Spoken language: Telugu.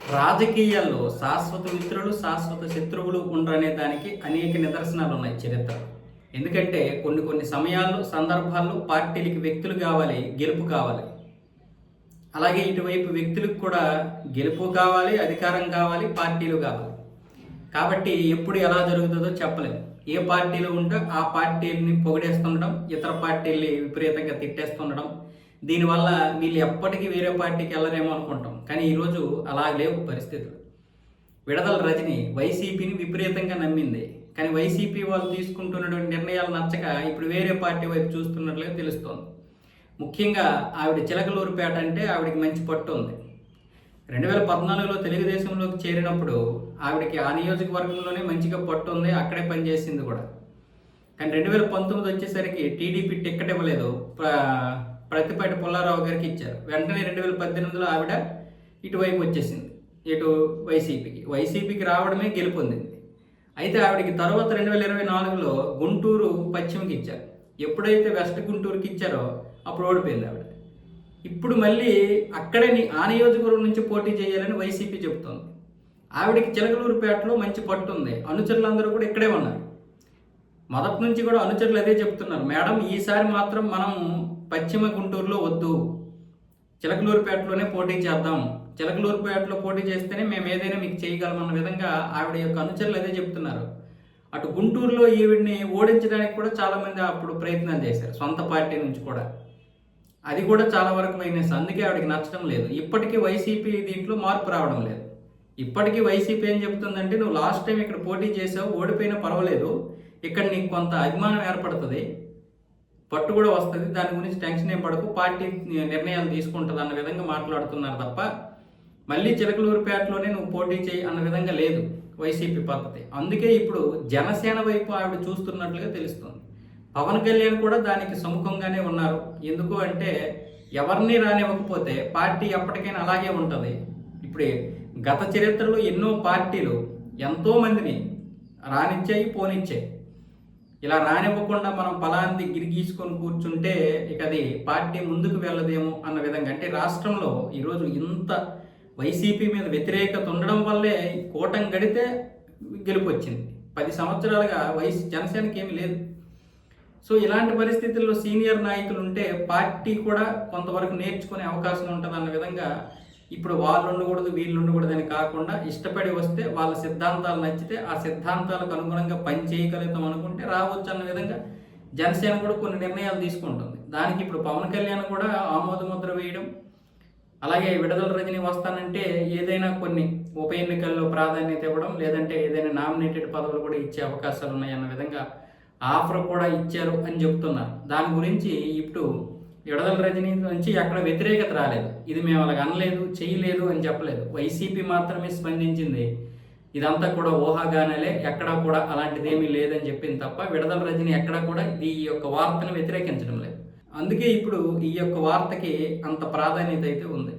రాజకీయాల్లో శాశ్వత మిత్రులు, శాశ్వత శత్రువులు ఉండరనే దానికి అనేక నిదర్శనాలు ఉన్నాయి చరిత్రలో. ఎందుకంటే కొన్ని కొన్ని సమయాల్లో, సందర్భాల్లో పార్టీలకి వ్యక్తులు కావాలి, గెలుపు కావాలి. అలాగే ఇటువైపు వ్యక్తులకు కూడా గెలుపు కావాలి, అధికారం కావాలి, పార్టీలు కావాలి. కాబట్టి ఎప్పుడు ఎలా జరుగుతుందో చెప్పలేము. ఏ పార్టీలో ఉంటే ఆ పార్టీని పొగిడేస్తుండడం, ఇతర పార్టీల్ని విపరీతంగా తిట్టేస్తుండడం, దీనివల్ల వీళ్ళు ఎప్పటికీ వేరే పార్టీకి వెళ్ళరేమో అనుకుంటాం. కానీ ఈరోజు అలా లేవు పరిస్థితులు. విడదల రజని వైసీపీని విపరీతంగా నమ్మింది. కానీ వైసీపీ వాళ్ళు తీసుకుంటున్నటువంటి నిర్ణయాలు నచ్చక ఇప్పుడు వేరే పార్టీ వైపు చూస్తున్నట్లుగా తెలుస్తోంది. ముఖ్యంగా ఆవిడ చిలకలూరుపేట అంటే ఆవిడకి మంచి పట్టు ఉంది. 2014లో తెలుగుదేశంలోకి చేరినప్పుడు ఆవిడకి ఆ నియోజకవర్గంలోనే మంచిగా పట్టు ఉంది, అక్కడే పనిచేసింది కూడా. కానీ 2019 వచ్చేసరికి టీడీపీ టిక్కెట్ ఇవ్వలేదు, ప్రత్తిపాటి పుల్లారావు గారికి ఇచ్చారు. వెంటనే 2018లో ఆవిడ ఇటువైపు వచ్చేసింది, ఇటు వైసీపీకి రావడమే గెలుపొందింది. అయితే ఆవిడకి తర్వాత 2024లో గుంటూరు పశ్చిమకి ఇచ్చారు. ఎప్పుడైతే వెస్ట్ గుంటూరుకి ఇచ్చారో అప్పుడు ఓడిపోయింది ఆవిడ. ఇప్పుడు మళ్ళీ అక్కడే ఆ నియోజకవర్గం నుంచి పోటీ చేయాలని వైసీపీ చెబుతోంది. ఆవిడకి చిలకలూరుపేటలో మంచి పట్టు ఉంది, అనుచరులందరూ కూడా ఇక్కడే ఉన్నారు. మొదటి నుంచి కూడా అనుచరులు అదే చెప్తున్నారు, మేడం ఈసారి మాత్రం మనం పశ్చిమ గుంటూరులో వద్దు, చిలకలూరుపేటలోనే పోటీ చేద్దాం, చిలకలూరుపేటలో పోటీ చేస్తేనే మేము ఏదైనా మీకు చేయగలమన్న విధంగా ఆవిడ యొక్క అనుచరులు అదే చెప్తున్నారు. అటు గుంటూరులో ఈవిడ్ని ఓడించడానికి కూడా చాలామంది అప్పుడు ప్రయత్నాలు చేశారు, సొంత పార్టీ నుంచి కూడా. అది కూడా చాలా వరకు మైనస్. అందుకే ఆవిడకి నచ్చడం లేదు. ఇప్పటికీ వైసీపీ దీంట్లో మార్పు రావడం లేదు. ఇప్పటికీ వైసీపీ ఏం చెప్తుందంటే, నువ్వు లాస్ట్ టైం ఇక్కడ పోటీ చేసావు, ఓడిపోయినా పర్వాలేదు, ఇక్కడ నీకు కొంత అభిమానం ఏర్పడుతుంది, పట్టు కూడా వస్తుంది, దాని గురించి టెన్షన్ ఏం పడకు, పార్టీ నిర్ణయాలు తీసుకుంటుంది అన్న విధంగా మాట్లాడుతున్నారు తప్ప మళ్ళీ చిలకలూరుపేటలోనే నువ్వు పోటీ చేయి అన్న విధంగా లేదు వైసీపీ పద్ధతి. అందుకే ఇప్పుడు జనసేన వైపు ఆవిడ చూస్తున్నట్లుగా తెలుస్తుంది. పవన్ కళ్యాణ్ కూడా దానికి సముఖంగానే ఉన్నారు. ఎందుకు అంటే ఎవరిని రానివ్వకపోతే పార్టీ ఎప్పటికైనా అలాగే ఉంటుంది. ఇప్పుడు గత చరిత్రలో ఎన్నో పార్టీలు ఎంతోమందిని రానిచ్చాయి, పోనిచ్చాయి. ఇలా రానివ్వకుండా మనం పలాంది గిరిగీసుకొని కూర్చుంటే ఇక అది పార్టీ ముందుకు వెళ్ళదేమో అన్న విధంగా. అంటే రాష్ట్రంలో ఈరోజు ఇంత వైసీపీ మీద వ్యతిరేకత ఉండడం వల్లే కూటమి గడితే గెలుపు వచ్చింది. 10 సంవత్సరాలుగా జనసేనకి ఏమీ లేదు. సో ఇలాంటి పరిస్థితుల్లో సీనియర్ నాయకులు ఉంటే పార్టీ కూడా కొంతవరకు నేర్చుకునే అవకాశం ఉంటుంది అన్న విధంగా. ఇప్పుడు వాళ్ళు ఉండకూడదు, వీళ్ళు ఉండకూడదు అని కాకుండా ఇష్టపడి వస్తే, వాళ్ళ సిద్ధాంతాలు నచ్చితే ఆ సిద్ధాంతాలకు అనుగుణంగా పని చేయగలుగుతాం అనుకుంటే రావచ్చు అన్న విధంగా జనసేన కూడా కొన్ని నిర్ణయాలు తీసుకుంటుంది. దానికి ఇప్పుడు పవన్ కళ్యాణ్ కూడా ఆమోదముద్ర వేయడం, అలాగే విడదల రజని వస్తానంటే ఏదైనా కొన్ని ఉప ఎన్నికల్లో ప్రాధాన్యత ఇవ్వడం, లేదంటే ఏదైనా నామినేటెడ్ పదవులు కూడా ఇచ్చే అవకాశాలు ఉన్నాయన్న విధంగా ఆఫర్ కూడా ఇచ్చారు అని చెప్తున్నారు. దాని గురించి ఇప్పుడు విడదల రజనీ నుంచి అక్కడ వ్యతిరేకత రాలేదు. ఇది మేము అలాగ అనలేదు, చేయలేదు అని చెప్పలేదు. వైసీపీ మాత్రమే స్పందించింది. ఇదంతా కూడా ఊహాగానాలే, ఎక్కడా కూడా అలాంటిది ఏమీ లేదని చెప్పింది తప్ప విడదల రజనీ ఎక్కడా కూడా ఈ యొక్క వార్తను వ్యతిరేకించడం లేదు. అందుకే ఇప్పుడు ఈ యొక్క వార్తకి అంత ప్రాధాన్యత అయితే ఉంది.